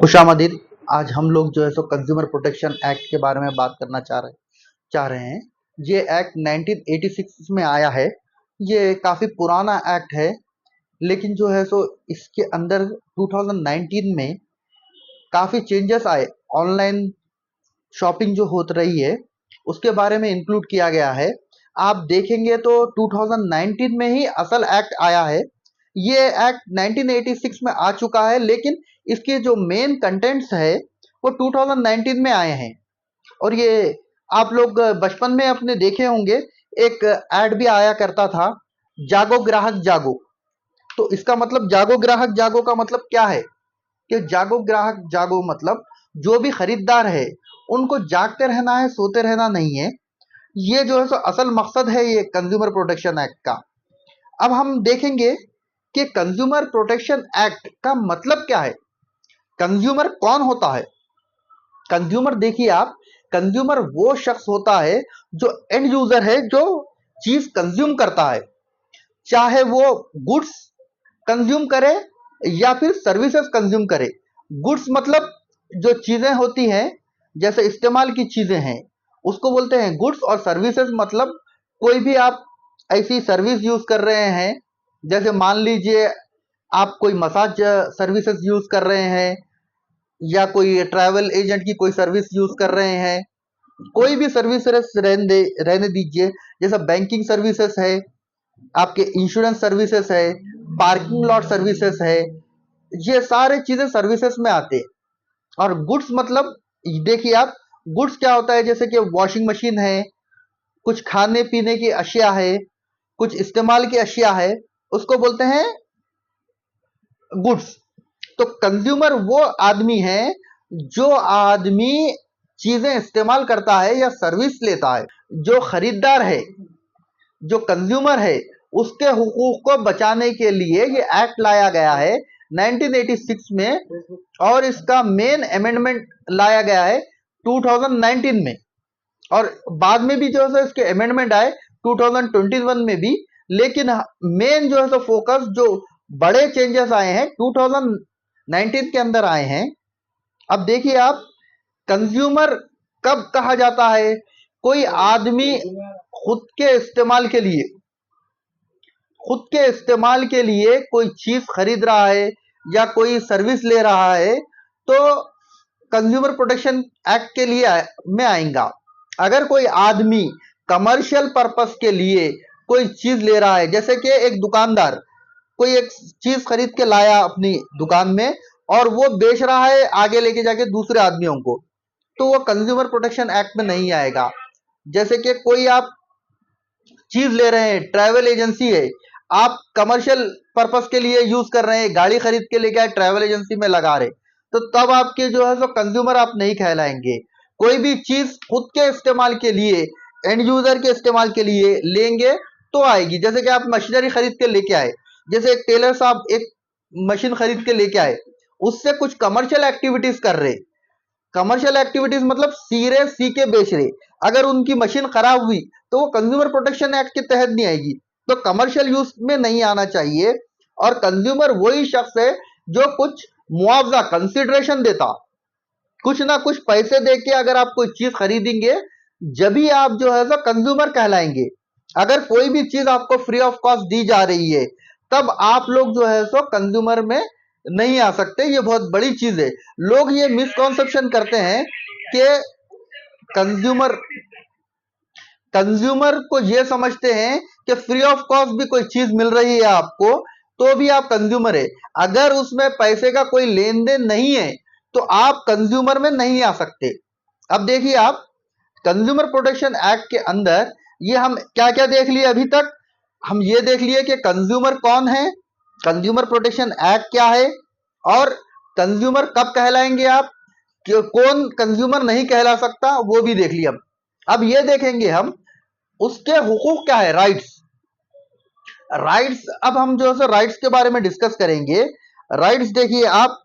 खुशामदीद। आज हम लोग जो है सो कंज्यूमर प्रोटेक्शन एक्ट के बारे में बात करना चाह रहे हैं। ये एक्ट 1986 में आया है। ये काफ़ी पुराना एक्ट है, लेकिन जो है सो इसके अंदर 2019 में काफ़ी चेंजेस आए। ऑनलाइन शॉपिंग जो होत रही है उसके बारे में इंक्लूड किया गया है। आप देखेंगे तो 2019 में ही असल एक्ट आया है। ये एक्ट 1986 में आ चुका है, लेकिन इसके जो मेन कंटेंट्स है वो 2019 में आए हैं। और ये आप लोग बचपन में अपने देखे होंगे, एक ऐड भी आया करता था, जागो ग्राहक जागो। तो इसका मतलब जागो ग्राहक जागो का मतलब क्या है कि जागो ग्राहक जागो मतलब जो भी खरीदार है उनको जागते रहना है, सोते रहना नहीं है। ये जो है सो असल मकसद है ये कंज्यूमर प्रोटेक्शन एक्ट का। अब हम देखेंगे कि कंज्यूमर प्रोटेक्शन एक्ट का मतलब क्या है, कंज्यूमर कौन होता है। कंज्यूमर देखिए आप, कंज्यूमर वो शख्स होता है जो एंड यूजर है, जो चीज कंज्यूम करता है, चाहे वो गुड्स कंज्यूम करे या फिर सर्विसेज कंज्यूम करे। गुड्स मतलब जो चीजें होती हैं, जैसे इस्तेमाल की चीजें हैं, उसको बोलते हैं गुड्स। और सर्विसेज मतलब कोई भी आप ऐसी सर्विस यूज कर रहे हैं, जैसे मान लीजिए आप कोई मसाज सर्विसेज यूज कर रहे हैं, या कोई ट्रैवल एजेंट की कोई सर्विस यूज कर रहे हैं, कोई भी सर्विसेज रहने दीजिए। जैसा बैंकिंग सर्विसेज है, आपके इंश्योरेंस सर्विसेज है, पार्किंग लॉट सर्विसेज है, ये सारे चीजें सर्विसेज में आते हैं। और गुड्स मतलब देखिए आप, गुड्स क्या होता है, जैसे कि वॉशिंग मशीन है, कुछ खाने पीने की अशिया है, कुछ इस्तेमाल की अशिया है, उसको बोलते हैं गुड्स। तो कंज्यूमर वो आदमी है जो आदमी चीजें इस्तेमाल करता है या सर्विस लेता है। जो खरीदार है, जो कंज्यूमर है, उसके हुकूक को बचाने के लिए ये एक्ट लाया गया है 1986 में। और इसका मेन अमेंडमेंट लाया गया है 2019 में। और बाद में भी जो है इसके अमेंडमेंट आए 2021 में भी। लेकिन मेन जो है सो फोकस, जो बड़े चेंजेस आए हैं 2019 के अंदर आए हैं। अब देखिए आप, कंज्यूमर कब कहा जाता है, कोई आदमी खुद के इस्तेमाल के लिए खुद के इस्तेमाल के लिए कोई चीज खरीद रहा है या कोई सर्विस ले रहा है, तो कंज्यूमर प्रोटेक्शन एक्ट के लिए में आएगा। अगर कोई आदमी कमर्शियल पर्पस के लिए कोई चीज ले रहा है, जैसे कि एक दुकानदार कोई एक चीज खरीद के लाया अपनी दुकान में और वो बेच रहा है आगे लेके जाके दूसरे आदमियों को, तो वो कंज्यूमर प्रोटेक्शन एक्ट में नहीं आएगा। जैसे कि कोई आप चीज ले रहे हैं, ट्रैवल एजेंसी है, आप कमर्शियल पर्पस के लिए यूज कर रहे हैं, गाड़ी खरीद के लेके आए ट्रैवल एजेंसी में लगा रहे, तो तब आपके जो है सो कंज्यूमर आप नहीं कहलाएंगे। कोई भी चीज खुद के इस्तेमाल के लिए, एंड यूजर के इस्तेमाल के लिए लेंगे तो आएगी। जैसे कि आप मशीनरी खरीद के लेके आए, जैसे एक टेलर साहब एक मशीन खरीद के लेके आए, उससे कुछ कमर्शियल एक्टिविटीज कर रहे। कमर्शियल एक्टिविटीज मतलब सी रहे, सी के बेच रहे। अगर उनकी मशीन खराब हुई तो वो कंज्यूमर प्रोटेक्शन एक्ट के तहत नहीं आएगी, तो कमर्शियल यूज में नहीं आना चाहिए। और कंज्यूमर वही शख्स है जो कुछ मुआवजा, कंसिडरेशन देता, कुछ ना कुछ पैसे देके अगर आप कोई चीज खरीदेंगे, जब भी आप जो है सो कंज्यूमर कहलाएंगे। अगर कोई भी चीज आपको फ्री ऑफ कॉस्ट दी जा रही है, तब आप लोग जो है सो कंज्यूमर में नहीं आ सकते। ये बहुत बड़ी चीज है। लोग ये मिसकॉन्सेप्शन करते हैं कि कंज्यूमर कंज्यूमर को ये समझते हैं कि फ्री ऑफ कॉस्ट भी कोई चीज मिल रही है आपको तो भी आप कंज्यूमर है। अगर उसमें पैसे का कोई लेन देन नहीं है तो आप कंज्यूमर में नहीं आ सकते। अब देखिए आप, कंज्यूमर प्रोटेक्शन एक्ट के अंदर ये हम क्या क्या देख लिए अभी तक। हम ये देख लिए कि कंज्यूमर कौन है, कंज्यूमर प्रोटेक्शन एक्ट क्या है, और कंज्यूमर कब कहलाएंगे आप, कौन कंज्यूमर नहीं कहला सकता, वो भी देख लिया। अब ये देखेंगे हम उसके हुकूक क्या है, राइट्स। राइट्स अब हम जो है राइट्स के बारे में डिस्कस करेंगे। राइट्स देखिए आप,